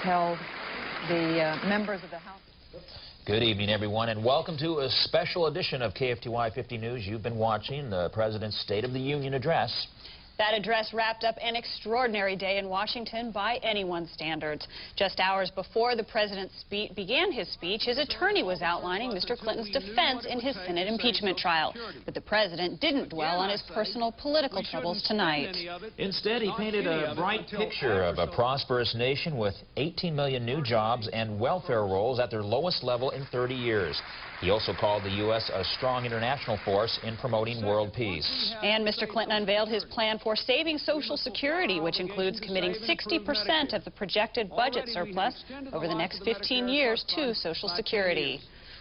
tell the members of the House. Good evening, everyone, and welcome to a special edition of KFTY 50 News. You've been watching the President's State of the Union address. That address wrapped up an extraordinary day in Washington by anyone's standards. Just hours before the president began his speech, his attorney was outlining Mr. Clinton's defense in his Senate impeachment trial. But the president didn't dwell on his personal political troubles tonight. Instead, he painted a bright picture of a prosperous nation with 18 million new jobs and welfare rolls at their lowest level in 30 years. He also called the U.S. a strong international force in promoting world peace. And Mr. Clinton unveiled his plan for saving Social Security, which includes committing 60% of the projected budget surplus over the next 15 years to Social Security.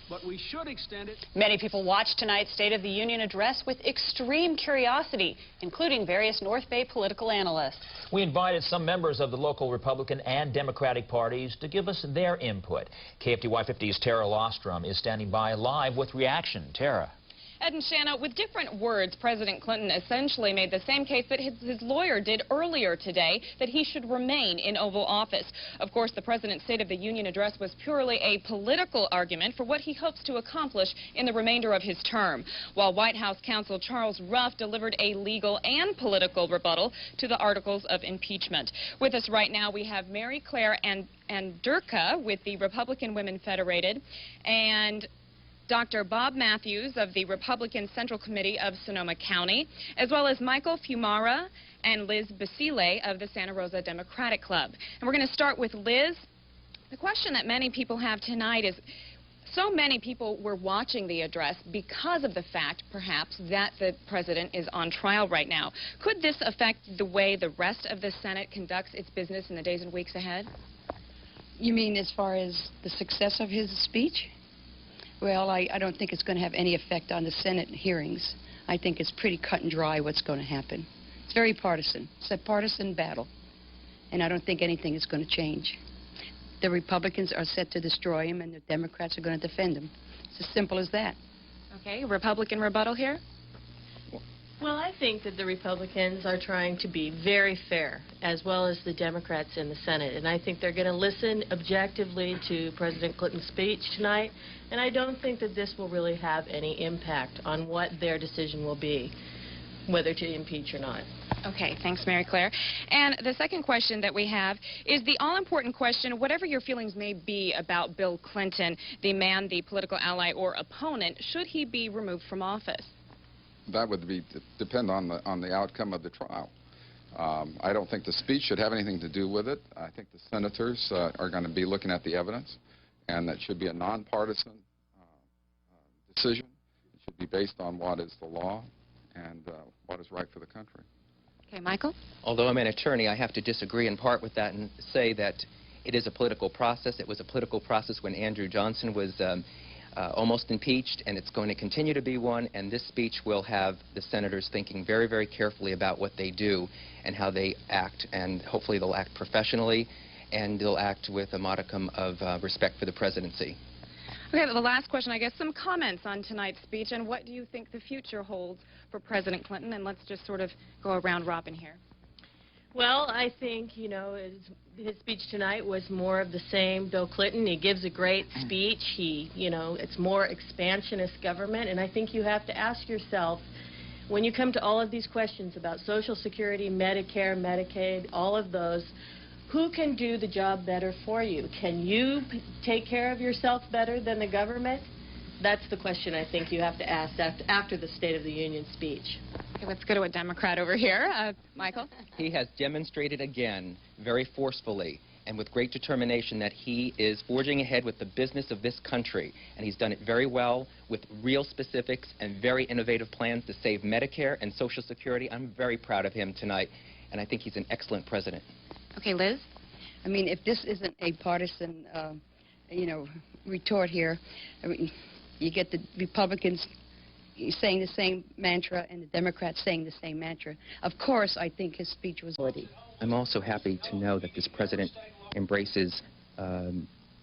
But we should extend it. Many people watched tonight's State of the Union address with extreme curiosity, including various North Bay political analysts. We invited some members of the local Republican and Democratic parties to give us their input. KFTY 50's Tara Lostrom is standing by live with reaction. Tara. Ed and Shanna, with different words, President Clinton essentially made the same case that his lawyer did earlier today, that he should remain in Oval Office. Of course, the President's State of the Union address was purely a political argument for what he hopes to accomplish in the remainder of his term, while White House counsel Charles Ruff delivered a legal and political rebuttal to the articles of impeachment. With us right now, we have Mary Claire and Durka with the Republican Women Federated, and Dr. Bob Matthews of the Republican Central Committee of Sonoma County, as well as Michael Fiumara and Liz Basile of the Santa Rosa Democratic Club. And we're going to start with Liz. The question that many people have tonight is, so many people were watching the address because of the fact, perhaps, that the president is on trial right now. Could this affect the way the rest of the Senate conducts its business in the days and weeks ahead? You mean as far as the success of his speech? Well, I don't think it's going to have any effect on the Senate hearings. I think it's pretty cut and dry what's going to happen. It's very partisan. It's a partisan battle, and I don't think anything is going to change. The Republicans are set to destroy him, and the Democrats are going to defend him. It's as simple as that. Okay, Republican rebuttal here? Well, I think that the Republicans are trying to be very fair, as well as the Democrats in the Senate. And I think they're going to listen objectively to President Clinton's speech tonight. And I don't think that this will really have any impact on what their decision will be, whether to impeach or not. Okay, thanks, Mary Claire. And the second question that we have is the all-important question, whatever your feelings may be about Bill Clinton, the man, the political ally or opponent, should he be removed from office? That would depend on the outcome of the trial. I don't think the speech should have anything to do with it. I think the senators are going to be looking at the evidence, and that should be a nonpartisan decision. It should be based on what is the law and what is right for the country. Okay, Michael? Although I'm an attorney, I have to disagree in part with that and say that it is a political process. It was a political process when Andrew Johnson was almost impeached, and it's going to continue to be one, and this speech will have the senators thinking very, very carefully about what they do and how they act, and hopefully they'll act professionally and they'll act with a modicum of respect for the presidency. Okay, the last question, I guess, some comments on tonight's speech, and what do you think the future holds for President Clinton? And let's just sort of go around robin here. Well, I think, you know, his speech tonight was more of the same. Bill Clinton, he gives a great speech. It's more expansionist government. And I think you have to ask yourself, when you come to all of these questions about Social Security, Medicare, Medicaid, all of those, who can do the job better for you? Can you take care of yourself better than the government? That's the question I think you have to ask after the State of the Union speech. Okay, let's go to a Democrat over here. Michael? He has demonstrated again very forcefully and with great determination that he is forging ahead with the business of this country, and he's done it very well with real specifics and very innovative plans to save Medicare and Social Security. I'm very proud of him tonight, and I think he's an excellent president. Okay, Liz? I mean, if this isn't a partisan, retort here, I mean, you get the Republicans saying the same mantra and the Democrats saying the same mantra. Of course, I think his speech was worthy. I'm also happy to know that this president embraces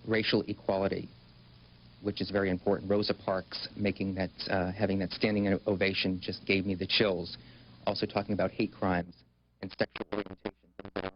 racial equality, which is very important. Rosa Parks making that, having that standing ovation just gave me the chills. Also talking about hate crimes and sexual orientation, things that are